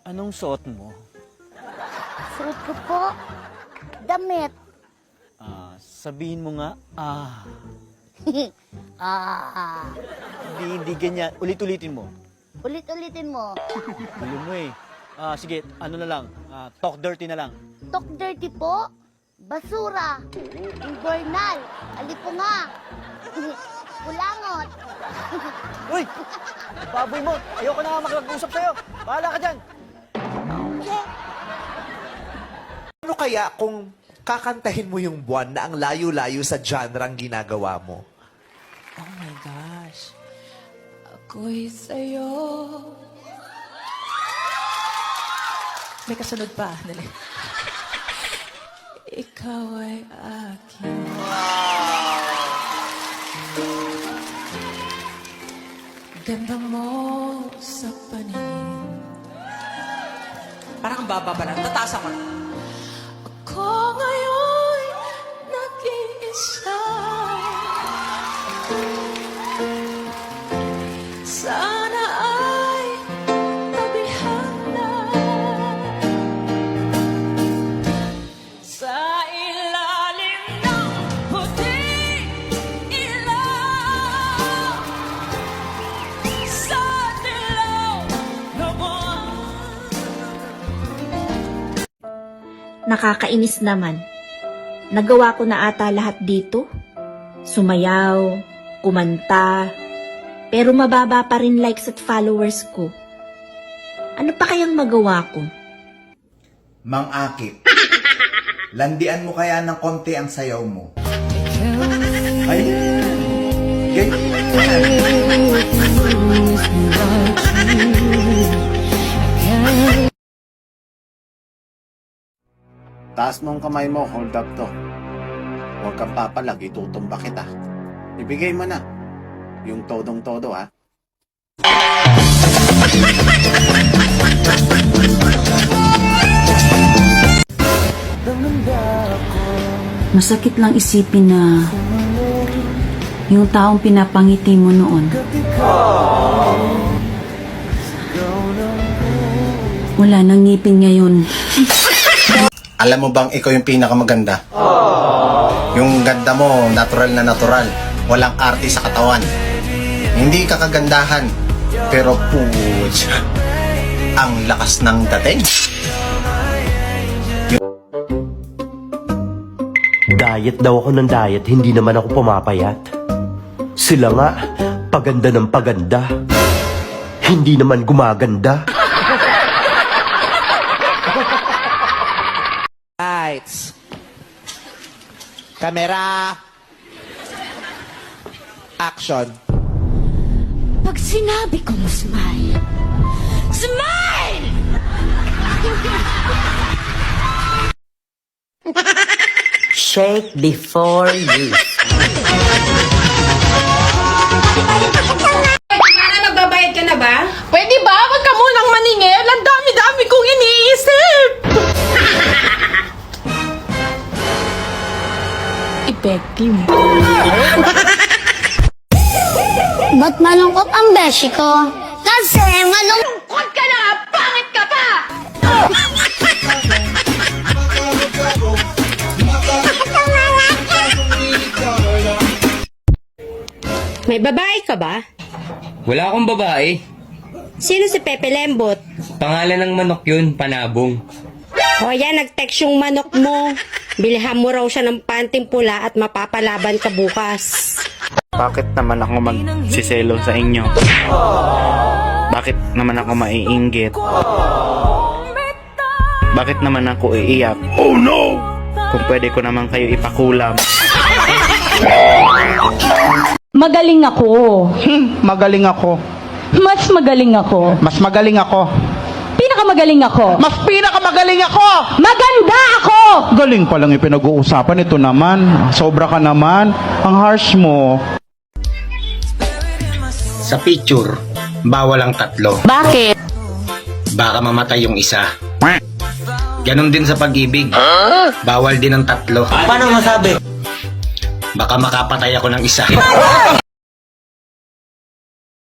Anong suot mo? Suot ko po, damit. Sabihin mo nga, Ah, hindi ganyan. Ulit-ulitin mo. ulit-ulitin mo. Gulo mo eh. Sige, ano na lang, talk dirty na lang. Talk dirty po, basura, invernal, alipunga, kulangot. Uy! Baboy mo! Ayoko na nga makapag-usap sa'yo! Bahala ka dyan! Ano kaya kung kakantahin mo yung buwan na ang layo-layo sa genre ang ginagawa mo? Oh my gosh. Ako'y sa'yo. May kasunod pa. Dali. Ikaw ay akin. Ganda mo sa paningin. Parang ang baba pala. Tataas ako. Ako ngayon nag-iisa. Sana ay tabihan na sa ilalim ng puting ilaw, sa dilaw na buwan. Nakakainis naman. Nagawa ko na ata lahat dito. Sumayaw, kumanta, pero mababa pa rin likes at followers ko. Ano pa kayang magawa ko? Mang Akit, landian mo kaya ng konti ang sayaw mo. Ay, Taas mong kamay mo, hold up to. Huwag kang papalag, itutumba kita. Ibigay mo na. Yung todong-todo, ha? Masakit lang isipin na yung taong pinapangiti mo noon, wala nang ngipin ngayon. Alam mo bang ikaw yung pinakamaganda? Yung ganda mo, natural na natural. Walang arte sa katawan. Hindi ka kagandahan. Pero puch, ang lakas ng dating. Diet daw ako ng diet, hindi naman ako pumapayat. Sila nga, paganda ng paganda. Hindi naman gumaganda. Lights. Camera. Action. Pag sinabi kong smile, smile! Shake before use. Magbabayad ka na ba? Pwede ba? Huwag ka munang maningil. Ang dami-dami kong iniisip. Effective. Ba't malungkot ang beshi ko? Kasi malungkot ka na! Pangit ka pa! May babae ka ba? Wala akong babae. Sino si Pepe Lembot? Pangalan ng manok yun, Panabong. O yan, nag-text yung manok mo. Bilhan mo raw siya ng panting pula at mapapalaban ka bukas. Bakit naman ako magsiselo sa inyo? Bakit naman ako maiinggit? Bakit naman ako iiyak? Oh no! Kung pwede ko naman kayo ipakulam. Magaling ako. Magaling ako. Mas magaling ako. Mas magaling ako. Pinakamagaling ako. Mas pinakamagaling ako! Maganda ako! Galing palang ipinag-uusapan. Ito naman. Sobra ka naman. Ang harsh mo. Sa picture, bawal ang tatlo. Bakit? Baka mamatay yung isa. Ganon din sa pag-ibig. Bawal din ang tatlo. Paano masabi? Baka makapatay ako ng isa.